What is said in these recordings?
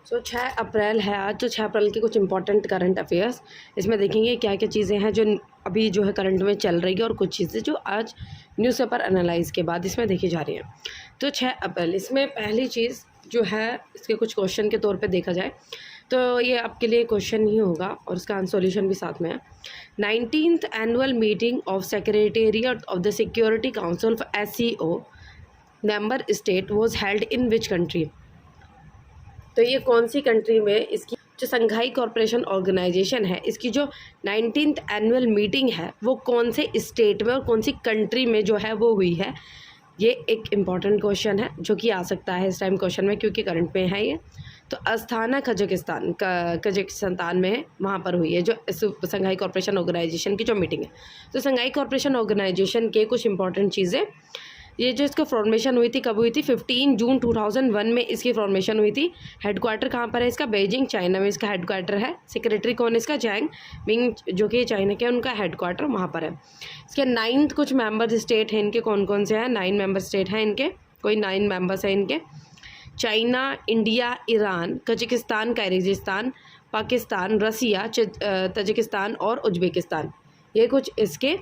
6 अप्रैल है आज। तो 6 अप्रैल के कुछ इंपॉर्टेंट करंट अफेयर्स इसमें देखेंगे क्या क्या चीज़ें हैं जो अभी जो है करंट में चल रही है और कुछ चीज़ें जो आज न्यूज़पेपर एनालाइज के बाद इसमें देखी जा रही हैं। तो 6 अप्रैल इसमें पहली चीज़ जो है इसके कुछ क्वेश्चन के तौर पे देखा जाए तो ये आपके लिए क्वेश्चन ही होगा और इसका सॉल्यूशन भी साथ में है। 19th annual meeting of secretariat of the security council of SCO member state was held in which country. तो ये कौन सी कंट्री में इसकी जो संघाई कॉरपोरेशन ऑर्गेनाइजेशन है इसकी जो 19th एनुअल मीटिंग है वो कौन से स्टेट में और कौन सी कंट्री में जो है वो हुई है। ये एक इम्पॉर्टेंट क्वेश्चन है जो कि आ सकता है इस टाइम क्वेश्चन में क्योंकि करंट में है ये। तो अस्थाना कजाकिस्तान में है, वहाँ पर हुई है जो संघाई कॉरपोरेशन ऑर्गेनाइजेशन की जो मीटिंग है। तो संघाई कॉरपोरेशन ऑर्गेनाइजेशन के कुछ इंपॉर्टेंट चीज़ें, ये जो इसका फॉर्मेशन हुई थी कब हुई थी 15 जून 2001 में इसकी फॉर्मेशन हुई थी। हेडक्वार्टर कहाँ पर है इसका, बीजिंग चाइना में इसका हेडक्वार्टर है। सेक्रेटरी कौन है इसका, जैंग मिंग जो कि चाइना के उनका हेडक्वार्टर वहाँ पर है। इसके 9 कुछ मेंबर स्टेट हैं इनके, कौन कौन से हैं 9 मेंबर स्टेट हैं इनके, कोई 9 मेंबर्स हैं इनके। China, India, Iran, Kazakhstan, Kyrgyzstan, Pakistan, Russia, Tajikistan और उज्बेकिस्तान। ये कुछ इसके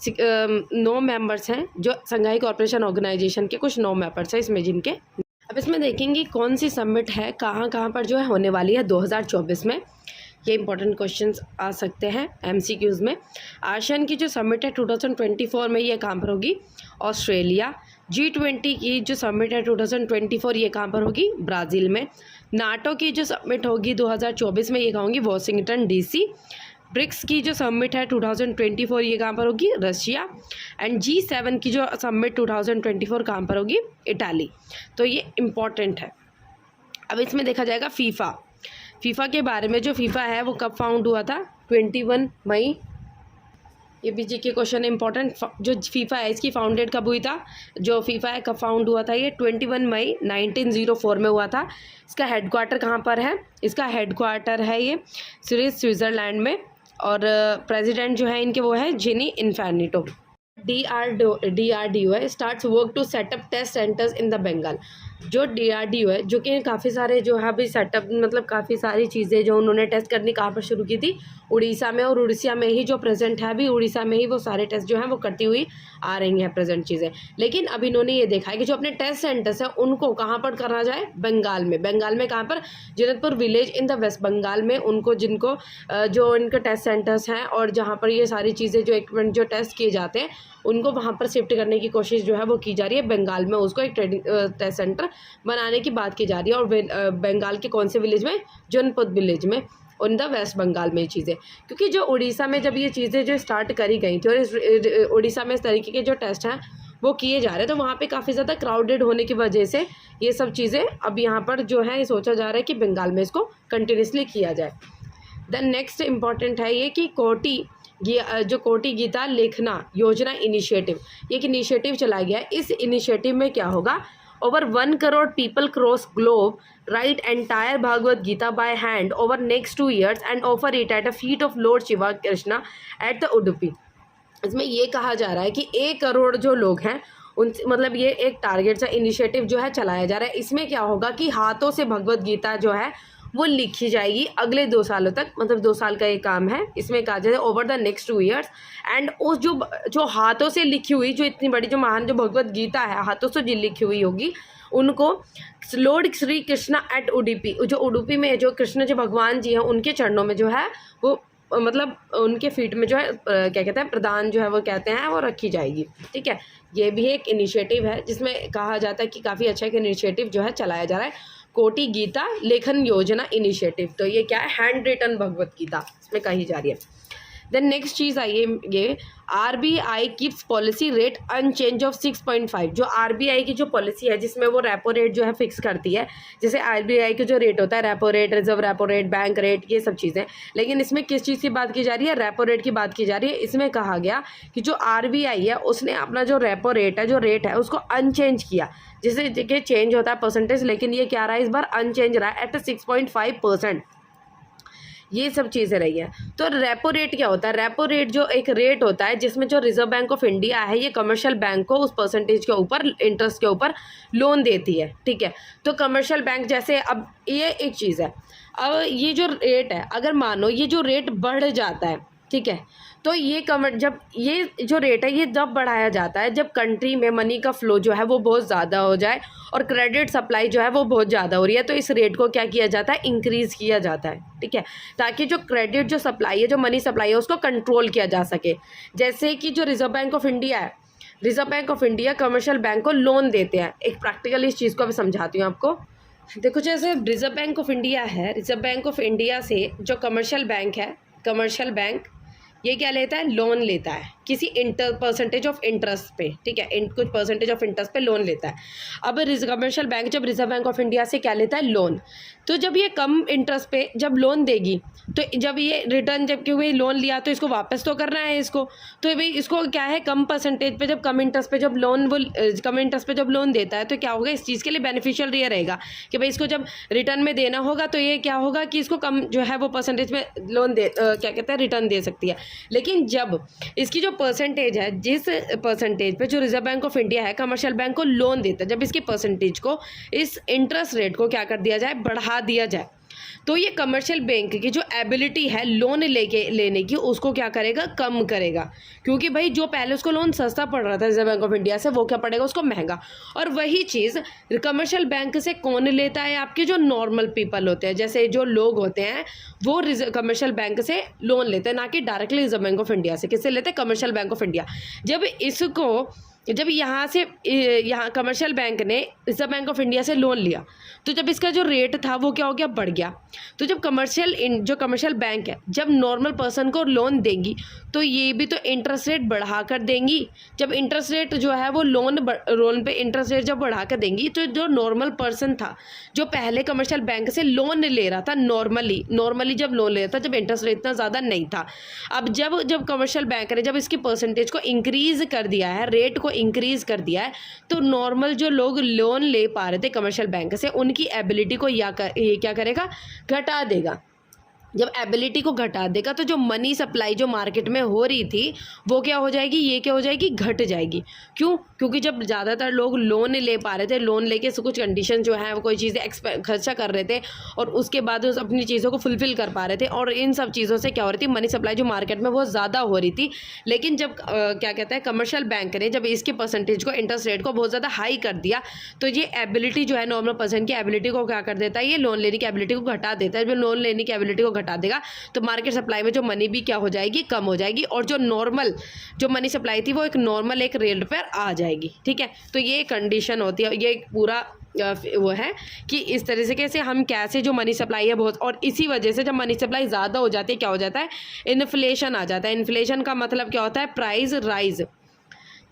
9 मेंबर्स हैं जो संघाई कॉरपोरेशन ऑर्गेनाइजेशन के कुछ 9 मेंबर्स हैं इसमें जिनके। अब इसमें देखेंगे कौन सी समिट है कहाँ कहाँ पर जो है होने वाली है 2024 में। ये इंपॉर्टेंट क्वेश्चंस आ सकते हैं MCQs में। आसियान की जो समिट है 2024 में ये कहाँ पर होगी, ऑस्ट्रेलिया। G20 की जो समिट है 2024 ये कहाँ पर होगी, ब्राज़ील में। नाटो की जो समिट होगी 2024 में ये कहाँ होगी, वाशिंगटन DC। ब्रिक्स की जो समिट है 2024 ये कहाँ पर होगी, रशिया। एंड G7 की जो समिट 2024 कहाँ पर होगी, इटाली। तो ये इम्पॉर्टेंट है। अब इसमें देखा जाएगा फीफा के बारे में। जो फीफा है वो कब फाउंड हुआ था, 21 मई। ये BG के क्वेश्चन इंपॉर्टेंट। जो फीफा है इसकी फाउंडेड कब हुई था, जो फीफा है कब फाउंड हुआ था, ये 21 मई 1904 में हुआ था। इसका हेडक्वार्टर कहाँ पर है, इसका हेडक्वार्टर है ये स्विट्ज़रलैंड में। और प्रेसिडेंट जो है इनके वो है जिनी इन्फेनिटो। DRDO है, starts work to setup test centers in the Bengal. जो DRDO है जो कि काफ़ी सारे जो है अभी सेटअप मतलब काफ़ी सारी चीज़ें जो उन्होंने टेस्ट करनी कहाँ पर शुरू की थी, उड़ीसा में। और उड़ीसा में ही जो प्रेजेंट है अभी उड़ीसा में ही वो सारे टेस्ट जो हैं वो करती हुई आ रही हैं प्रेजेंट चीज़ें। लेकिन अब इन्होंने ये देखा है कि जो अपने टेस्ट सेंटर्स हैं उनको कहाँ पर करना जाए, बंगाल में। बंगाल में कहाँ पर, Janakpur village in the west Bengal में। उनको जिनको जो इनके टेस्ट सेंटर्स हैं और जहाँ पर ये सारी चीज़ें जो इक्विपमेंट जो टेस्ट किए जाते हैं उनको वहाँ पर शिफ्ट करने की कोशिश जो है वो की जा रही है बंगाल में। उसको एक टेस्ट सेंटर बनाने की बात की जा रही है। और बंगाल के कौन से विलेज में, जनपद विलेज में, इन द वेस्ट बंगाल में ये चीज़ें। क्योंकि जो उड़ीसा में जब ये चीज़ें जो स्टार्ट करी गई थी और इस उड़ीसा में इस तरीके के जो टेस्ट हैं वो किए जा रहे हैं तो वहाँ पे काफ़ी ज़्यादा क्राउडेड होने की वजह से ये सब चीज़ें अब यहाँ पर जो है ये सोचा जा रहा है कि बंगाल में इसको कंटिन्यूसली किया जाए। देन नेक्स्ट इम्पॉर्टेंट है ये कि कोटि गीता लेखना योजना इनिशिएटिव, ये एक इनिशिएटिव चलाया गया है। इस इनिशिएटिव में क्या होगा, over 1 crore people cross globe write entire Bhagavad Gita by hand over next 2 years and offer it at a feet of lord Shiva Krishna at the Udupi. इसमें ये कहा जा रहा है कि 1 करोड़ जो लोग हैं उन मतलब ये एक टारगेट सा इनिशिएटिव जो है चलाया जा रहा है। इसमें क्या होगा कि हाथों से भगवद गीता जो है वो लिखी जाएगी अगले 2 सालों तक, मतलब 2 साल का ये काम है। इसमें कहा जाए over the next 2 years and उस जो हाथों से लिखी हुई जो इतनी बड़ी जो महान जो भगवद गीता है हाथों से जो लिखी हुई होगी उनको लॉर्ड श्री कृष्णा एट उडुपी, जो उडुपी में जो कृष्ण जो भगवान जी हैं उनके चरणों में जो है वो मतलब उनके फीट में जो है क्या कहते हैं प्रदान जो है वो कहते हैं वो रखी जाएगी। ठीक है, ये भी एक इनिशिएटिव है जिसमें कहा जाता है कि काफ़ी अच्छा एक इनिशिएटिव जो है चलाया जा रहा है, कोटि गीता लेखन योजना इनिशिएटिव। तो ये क्या है, हैंड रिटन भगवद गीता इसमें कही जा रही है। देन नेक्स्ट चीज़ आइए, ये RBI keeps policy rate unchanged of 6.5। जो RBI की जो पॉलिसी है जिसमें वो रेपो रेट जो है फिक्स करती है, जैसे RBI का जो रेट होता है repo rate, reserve repo rate, bank rate, ये सब चीज़ें। लेकिन इसमें किस चीज़ की बात की जा रही है, रेपो रेट की बात की जा रही है। इसमें कहा गया कि जो RBI है उसने अपना जो रेपो रेट है जो रेट है उसको अनचेंज किया। जैसे देखिए चेंज होता है परसेंटेज, लेकिन ये क्या रहा है इस बार अनचेंज रहा है एट 6.5%। ये सब चीज़ें रही हैं। तो रेपो रेट क्या होता है? रेपो रेट जो एक रेट होता है जिसमें जो रिजर्व बैंक ऑफ इंडिया है ये कमर्शियल बैंक को उस परसेंटेज के ऊपर इंटरेस्ट के ऊपर लोन देती है, ठीक है। तो कमर्शियल बैंक जैसे, अब ये एक चीज़ है, अब ये जो रेट है अगर मानो ये जो रेट बढ़ जाता है, ठीक है, तो ये जब ये जो रेट है ये जब बढ़ाया जाता है जब कंट्री में मनी का फ्लो जो है वो बहुत ज़्यादा हो जाए और क्रेडिट सप्लाई जो है वो बहुत ज़्यादा हो रही है, तो इस रेट को क्या किया जाता है? इंक्रीज़ किया जाता है, ठीक है, ताकि जो क्रेडिट जो सप्लाई है, जो मनी सप्लाई है, उसको कंट्रोल किया जा सके। जैसे कि जो रिजर्व बैंक ऑफ इंडिया है, reserve bank of India commercial bank को लोन देते हैं। एक प्रैक्टिकली इस चीज़ को अभी समझाती हूँ आपको। देखो, जैसे रिजर्व बैंक ऑफ इंडिया है, रिजर्व बैंक ऑफ इंडिया से जो कमर्शियल बैंक है, कमर्शियल बैंक ये क्या लेता है? लोन लेता है किसी परसेंटेज ऑफ इंटरेस्ट पे, ठीक है, कुछ परसेंटेज ऑफ इंटरेस्ट पे लोन लेता है। अब कमर्शियल बैंक जब रिजर्व बैंक ऑफ इंडिया से क्या लेता है? लोन। तो जब ये कम इंटरेस्ट पे जब लोन देगी तो जब ये रिटर्न, जब क्योंकि लोन लिया तो इसको वापस तो करना है इसको, तो भाई इसको क्या है, कम परसेंटेज पे जब कम इंटरेस्ट पे जब लोन कम इंटरेस्ट पे जब लोन देता है तो क्या होगा, इस चीज़ के लिए बेनिफिशियल ये रहेगा कि भाई इसको जब रिटर्न में देना होगा तो ये क्या होगा कि इसको कम जो है वो परसेंटेज में लोन क्या कहते हैं, रिटर्न दे सकती है। लेकिन जब इसकी जो परसेंटेज है, जिस परसेंटेज पे जो रिजर्व बैंक ऑफ इंडिया है कमर्शियल बैंक को लोन देता है, जब इसकी परसेंटेज को, इस इंटरेस्ट रेट को क्या कर दिया जाए? बढ़ा दिया जाए, तो ये कमर्शियल बैंक की जो एबिलिटी है लोन लेने की, उसको क्या करेगा? कम करेगा। क्योंकि भाई जो पहले उसको लोन सस्ता पड़ रहा था रिजर्व बैंक ऑफ इंडिया से, वो क्या पड़ेगा उसको? महंगा। और वही चीज़ कमर्शियल बैंक से कौन लेता है? आपके जो नॉर्मल पीपल होते हैं, जैसे जो लोग होते हैं वो कमर्शियल बैंक से लोन लेते हैं, ना कि directly reserve bank of India से। किससे लेते हैं? Commercial bank of India. जब यहाँ कमर्शियल बैंक ने रिजर्व बैंक ऑफ इंडिया से लोन लिया तो जब इसका जो रेट था वो क्या हो गया? बढ़ गया। तो जब कमर्शियल बैंक है जब नॉर्मल पर्सन को लोन देंगी तो ये भी तो इंटरेस्ट रेट बढ़ा कर देंगी। जब इंटरेस्ट रेट जो है वो लोन पे इंटरेस्ट रेट जब बढ़ा कर देंगी तो जो नॉर्मल पर्सन था जो पहले कमर्शियल बैंक से लोन ले रहा था, नॉर्मली जब लोन ले रहा था, जब इंटरेस्ट रेट इतना ज़्यादा नहीं था, अब जब कमर्शियल बैंक ने जब इसकी परसेंटेज को इंक्रीज़ कर दिया है, रेट को इंक्रीज़ कर दिया है, तो नॉर्मल जो लोग लोन ले पा रहे थे कमर्शियल बैंक से, उनकी एबिलिटी को ये क्या करेगा? घटा देगा। जब एबिलिटी को घटा देगा तो जो मनी सप्लाई जो मार्केट में हो रही थी वो क्या हो जाएगी? ये क्या हो जाएगी? घट जाएगी। क्यों? क्योंकि जब ज़्यादातर लोग लोन ले पा रहे थे, लोन लेके कुछ कंडीशन जो है वो कोई चीज़ें खर्चा कर रहे थे और उसके बाद उस अपनी चीज़ों को फुलफ़िल कर पा रहे थे, और इन सब चीज़ों से क्या हो रही थी? मनी सप्लाई जो मार्केट में बहुत ज़्यादा हो रही थी। लेकिन जब क्या कहते हैं, कमर्शियल बैंक ने जब इसके परसेंटेज को, इंटरेस्ट रेट को बहुत ज़्यादा हाई कर दिया तो ये एबिलिटी जो है नॉर्मल पर्सन की एबिलिटी को क्या कर देता है? ये लोन लेने की एबिलिटी को घटा देता है। जब लोन लेने की एबिलिटी को घटा देगा तो मार्केट सप्लाई में जो मनी भी क्या हो जाएगी? कम हो जाएगी, और जो मनी सप्लाई थी वो एक नॉर्मल एक रेट पर आ जाएगी, ठीक है। तो ये कंडीशन होती है, ये पूरा वो है कि इस तरह से कैसे हम कैसे जो मनी सप्लाई है बहुत, और इसी वजह से जब मनी सप्लाई ज़्यादा हो जाती है क्या हो जाता है? इन्फ्लेशन आ जाता है। इन्फ्लेशन का मतलब क्या होता है? Price rise.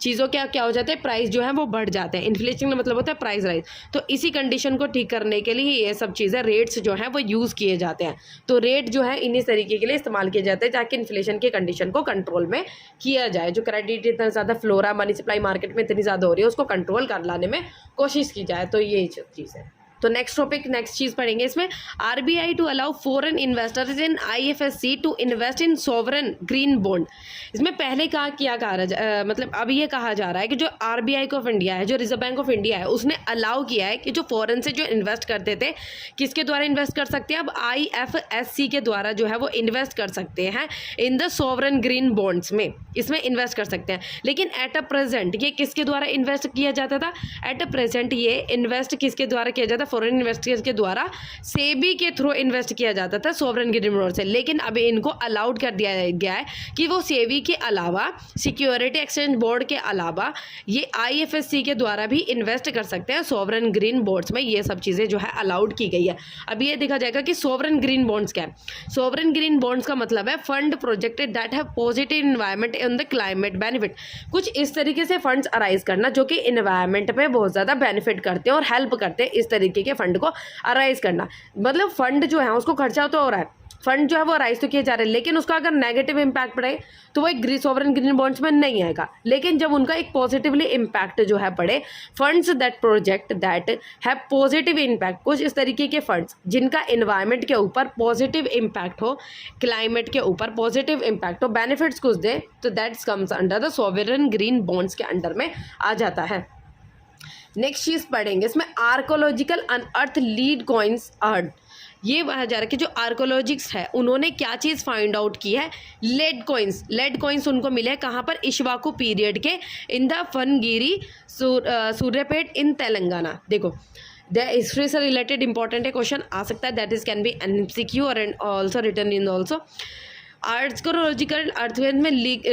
चीज़ों क्या हो जाता है? प्राइस जो है वो बढ़ जाते हैं। इन्फ्लेशन का मतलब होता है प्राइस राइज। तो इसी कंडीशन को ठीक करने के लिए ये सब चीज़ें, रेट्स जो हैं वो यूज़ किए जाते हैं। तो रेट जो है इन्हीं तरीके के लिए इस्तेमाल किए जाते हैं ताकि इन्फ्लेशन के कंडीशन को कंट्रोल में किया जाए। जो क्रेडिट इतना ज़्यादा फ्लो रहा, मनी सप्लाई मार्केट में इतनी ज़्यादा हो रही है, उसको कंट्रोल कर लाने में कोशिश की जाए। तो ये चीज़ है। तो नेक्स्ट चीज़ पढ़ेंगे इसमें, RBI to allow foreign investors in IFSC to invest in sovereign green bond. इसमें पहले मतलब अब ये कहा जा रहा है कि जो RBI ऑफ इंडिया है, जो रिजर्व बैंक ऑफ इंडिया है, उसने अलाउ किया है कि जो फॉरेन से जो इन्वेस्ट करते थे, किसके द्वारा इन्वेस्ट कर सकते हैं? अब IFSC के द्वारा जो है वो इन्वेस्ट कर सकते हैं in the sovereign green bonds में, इसमें इन्वेस्ट कर सकते हैं। लेकिन एट अ प्रेजेंट ये किसके द्वारा इन्वेस्ट किया जाता था? एट अ प्रेजेंट ये इन्वेस्ट किसके द्वारा किया जाता? फॉरेन इन्वेस्टर्स के द्वारा सेबी के थ्रू इन्वेस्ट किया जाता था सॉवरेन ग्रीन बॉन्ड से। लेकिन अब इनको अलाउड कर दिया गया है कि वो सेबी के अलावा, सिक्योरिटी एक्सचेंज बोर्ड के अलावा, ये IFSC के द्वारा भी इन्वेस्ट कर सकते हैं सॉवरेन ग्रीन बॉन्ड्स में। ये सब चीज़ें जो है अलाउड की गई है। अब ये देखा जाएगा कि सॉवरेन ग्रीन बॉन्ड्स क्या है। सॉवरेन ग्रीन बॉन्ड्स का मतलब है fund projected that have positive environment in the climate benefit. कुछ इस तरीके से फंड्स अराइज करना जो कि इन्वायरमेंट में बहुत ज़्यादा बेनिफिट करते हैं और हेल्प करते हैं, इस तरीके के फंड को अराइज करना। मतलब फंड जो है उसको खर्चा तो हो रहा है, फंड जो है वो राइज तो किए जा रहे हैं, लेकिन उसका अगर नेगेटिव इम्पैक्ट पड़े तो वो एक सॉवरेन ग्रीन बॉन्ड्स में नहीं आएगा। लेकिन जब उनका एक पॉजिटिवली इम्पैक्ट जो है पड़े, funds that project that have positive impact, कुछ इस तरीके के फंड्स जिनका एनवायरनमेंट के ऊपर पॉजिटिव इम्पैक्ट हो, क्लाइमेट के ऊपर पॉजिटिव इम्पैक्ट हो, बेनिफिट्स कुछ दे, तो that's comes under the sovereign green bonds के अंडर में आ जाता है। नेक्स्ट चीज़ पढ़ेंगे इसमें, आर्कोलॉजिकल अनअर्थ लीड कॉइन्स अर्थ। ये कहा जा रहा है कि जो आर्कोलॉजिक्स है उन्होंने क्या चीज़ फाइंड आउट की है, लेड कॉइन्स उनको मिले कहाँ पर, इश्वाकू पीरियड के in the फनगिरी Suryapet in Telangana. देखो द हिस्ट्री से रिलेटेड इंपॉर्टेंट है, क्वेश्चन आ सकता है, that is can be MCQ और also return in also. Archaeological अर्थवेद में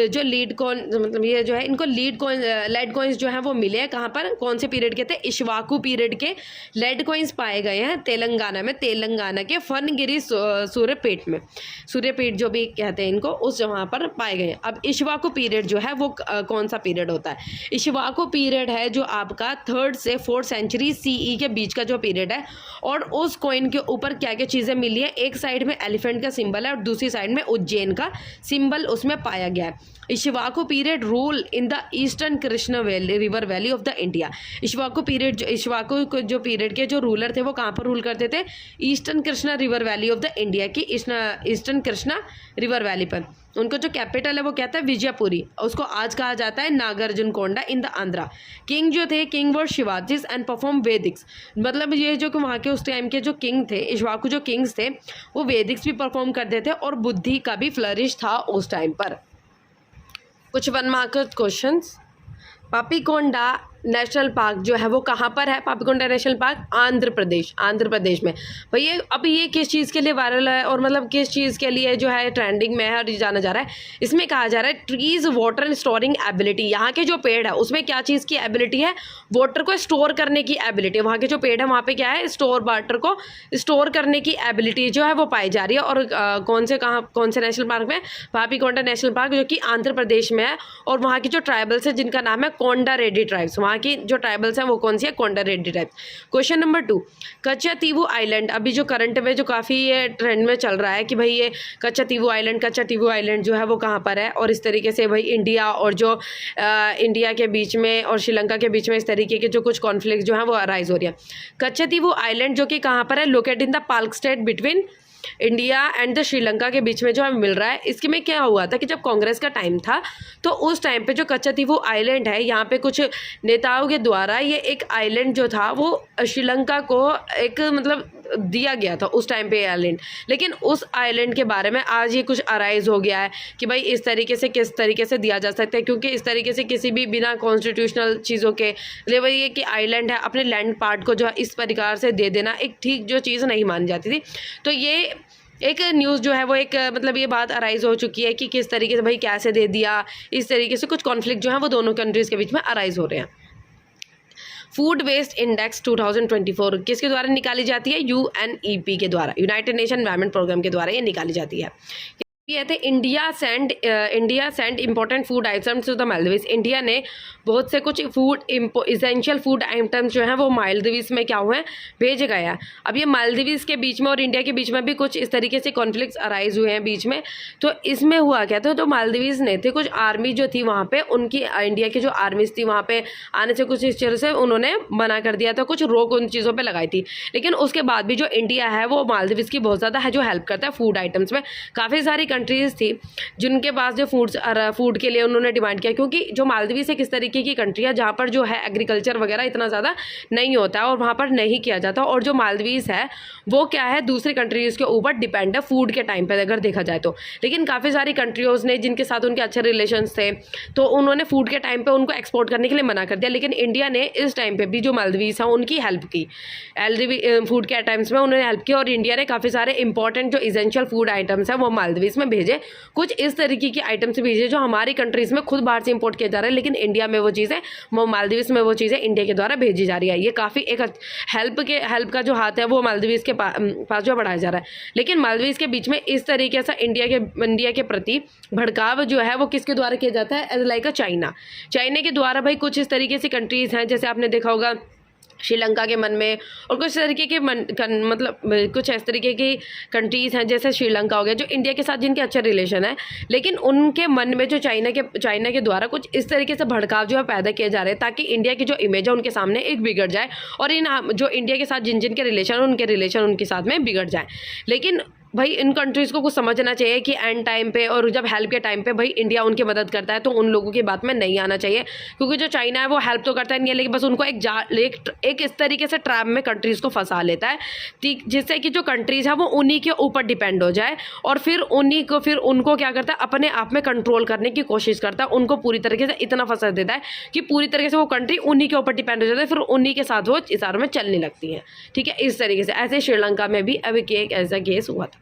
जो लीड कॉइन मतलब ये जो है इनको लेड कॉइन्स जो है वो मिले हैं कहाँ पर, कौन से पीरियड के थे, इश्वाकू पीरियड के लेड कॉइन्स पाए गए हैं तेलंगाना में, तेलंगाना के फनगिरी सूर्यपेट में, सूर्यपेट जो भी कहते हैं इनको, उस जगह पर पाए गए हैं। अब इश्वाकू पीरियड जो है वो कौन सा पीरियड होता है, इश्वाकू पीरियड है जो आपका 3rd से 4th सेंचुरी CE के बीच का जो पीरियड है। और उस कॉइन के ऊपर क्या क्या चीज़ें मिली है, एक साइड में एलिफेंट का सिंबल है और दूसरी साइड में उज्जैन का सिंबल उसमें पाया गया है। Ikshvaku period rule in the eastern Krishna river valley of the India. Ikshvaku period के जो रूलर थे वो कहाँ पर रूल करते थे, eastern Krishna river valley of the India की ईस्टर्न कृष्णा रिवर वैली पर। उनको जो कैपिटल है वो कहता है विजयपुरी, उसको आज कहा जाता है Nagarjunakonda in the Andhra. King जो थे, king were Shivaji's and perform Vedix, मतलब ये जो कि वहाँ के उस टाइम के जो किंग थे, इश्वाकू जो किंग्स थे वो वेदिक्स भी परफॉर्म करते थे और बुद्धि का भी फ्लरिश था उस टाइम पर। कुछ 1 mark questions. Papikonda national park जो है वो कहाँ पर है, पापीकोंडा नेशनल पार्क आंध्र प्रदेश में। भैया अब ये किस चीज़ के लिए वायरल है और मतलब किस चीज़ के लिए जो है ट्रेंडिंग में है और जाना जा रहा है, इसमें कहा जा रहा है trees water and storing ability. यहाँ के जो पेड़ है उसमें क्या चीज़ की एबिलिटी है, वाटर को स्टोर करने की एबिलिटी। वहाँ के जो पेड़ है वहाँ पे क्या है, वाटर को स्टोर करने की एबिलिटी जो है वो पाई जा रही है। और कौन से नेशनल पार्क में, पापीकोंडा नेशनल पार्क जो कि आंध्र प्रदेश में है। और वहाँ की जो ट्राइबल्स है जिनका नाम है कोंडा रेड्डी ट्राइब्स, वहाँ की जो ट्राइबल्स हैं वो कौन सी है, Konda Reddi tribes. Question number 2, Katchatheevu island, अभी जो करंट में जो काफ़ी ये ट्रेंड में चल रहा है कि भाई ये कच्चातीवू आइलैंड जो है वो कहाँ पर है। और इस तरीके से भाई इंडिया और जो इंडिया के बीच में और श्रीलंका के बीच में इस तरीके के जो कुछ कॉन्फ्लिक्ट जो है वो अराइज हो रही है। कच्चातीवू आइलैंड जो कि कहाँ पर है, located in the Palk state between India and the Sri Lanka के बीच में जो हमें मिल रहा है। इसके में क्या हुआ था कि जब कांग्रेस का टाइम था तो उस टाइम पे जो कच्चातीवू आइलैंड है, यहाँ पे कुछ नेताओं के द्वारा ये एक आइलैंड जो था वो श्रीलंका को एक मतलब दिया गया था उस टाइम पे आइलैंड। लेकिन उस आइलैंड के बारे में आज ये कुछ अराइज हो गया है कि भाई इस तरीके से किस तरीके से दिया जा सकता है, क्योंकि इस तरीके से किसी भी बिना कॉन्स्टिट्यूशनल चीज़ों के लिए वही ये कि आइलैंड है अपने लैंड पार्ट को जो है इस प्रकार से दे देना एक ठीक जो चीज़ नहीं मानी जाती थी। तो ये एक न्यूज़ जो है वो एक मतलब ये बात अराइज हो चुकी है कि किस तरीके से भाई कैसे दे दिया, इस तरीके से कुछ कॉन्फ्लिक्ट जो है वो दोनों कंट्रीज़ के बीच में अराइज हो रहे हैं। फूड वेस्ट इंडेक्स 2024 किसके द्वारा निकाली जाती है, UNEP के द्वारा, यूनाइटेड नेशन एनवायरनमेंट प्रोग्राम के द्वारा ये निकाली जाती है। ये थे India send important food items to the Maldives. India ने बहुत से कुछ इसेंशियल फूड आइटम्स जो हैं वो मालदीव्स में क्या हुए हैं, भेजे गए हैं। अब ये मालदीव्स के बीच में और इंडिया के बीच में भी कुछ इस तरीके से कॉन्फ्लिक्ट्स अराइज हुए हैं बीच में। तो इसमें हुआ क्या था, तो मालदीव्स ने थे कुछ आर्मी जो थी वहाँ पे, उनकी इंडिया की जो आर्मीज थी वहाँ पे आने से कुछ इस तरह से उन्होंने मना कर दिया था, कुछ रोक उन चीज़ों पर लगाई थी। लेकिन उसके बाद भी जो इंडिया है वो मालदीव्स की बहुत ज़्यादा है जो हेल्प करता है फूड आइटम्स में। काफ़ी सारी कंट्रीज़ थी जिनके पास जो फूड के लिए उन्होंने डिमांड किया, क्योंकि जो मालदीव्स एक इस तरीके की कंट्री है जहाँ पर जो है एग्रीकल्चर वगैरह इतना ज़्यादा नहीं होता है और वहाँ पर नहीं किया जाता। और जो मालदीव्स है वो क्या है, दूसरी कंट्रीज़ के ऊपर डिपेंड है फूड के टाइम पर अगर देखा जाए तो। लेकिन काफ़ी सारी कंट्रीज़ ने जिनके साथ उनके अच्छे रिलेशंस थे तो उन्होंने फूड के टाइम पर उनको एक्सपोर्ट करने के लिए मना कर दिया। लेकिन इंडिया ने इस टाइम पर भी जो मालदीव्स हैं उनकी हेल्प की, फूड के आइटम्स में उन्होंने हेल्प की। और इंडिया ने काफ़ी सारे इंपॉर्टेंट जो इसेंशियल फूड आइटम्स हैं वो मालदीव्स में भेजे। कुछ इस तरीके की आइटम्स भेजे जो हमारी कंट्रीज़ में खुद बाहर से इंपोर्ट किया जा रहा है, लेकिन इंडिया में वो चीज़ें, वो मालदीव्स में वो चीज़ें इंडिया के द्वारा भेजी जा रही है। ये काफ़ी एक हेल्प का जो हाथ है वो मालदीव्स के पास जो बढ़ाया जा रहा है। लेकिन मालदीव्स के बीच में इस तरीके से इंडिया के प्रति भड़काव जो है वो किसके द्वारा किया जाता है, एज लाइक अ चाइना के द्वारा। भाई कुछ इस तरीके से कंट्रीज़ हैं, जैसे आपने देखा होगा श्रीलंका के मन में, और कुछ तरीके के मतलब कुछ इस तरीके की कंट्रीज़ हैं जैसे श्रीलंका हो गया जो इंडिया के साथ जिनके अच्छे रिलेशन है, लेकिन उनके मन में जो चाइना के द्वारा कुछ इस तरीके से भड़काव जो है पैदा किए जा रहे हैं ताकि इंडिया की जो इमेज है उनके सामने एक बिगड़ जाए, और इन जो इंडिया के साथ जिन के रिलेशन उनके रिलेशन उनके साथ में बिगड़ जाए। लेकिन भाई इन कंट्रीज़ को कुछ समझना चाहिए कि एंड टाइम पे और जब हेल्प के टाइम पे भाई इंडिया उनकी मदद करता है तो उन लोगों की बात में नहीं आना चाहिए, क्योंकि जो चाइना है वो हेल्प तो करता नहीं है लेकिन बस उनको एक इस तरीके से ट्रैप में कंट्रीज़ को फंसा लेता है जिससे कि जो कंट्रीज़ है वो उन्हीं के ऊपर डिपेंड हो जाए, और फिर उनको क्या करता है अपने आप में कंट्रोल करने की कोशिश करता है, उनको पूरी तरीके से इतना फंसा देता है कि पूरी तरीके से वो कंट्री उन्हीं के ऊपर डिपेंड हो जाता है, फिर उन्हीं के साथ वो इशारों में चलने लगती है। ठीक है, इस तरीके से ऐसे श्रीलंका में भी अभी एक ऐसा केस हुआ था।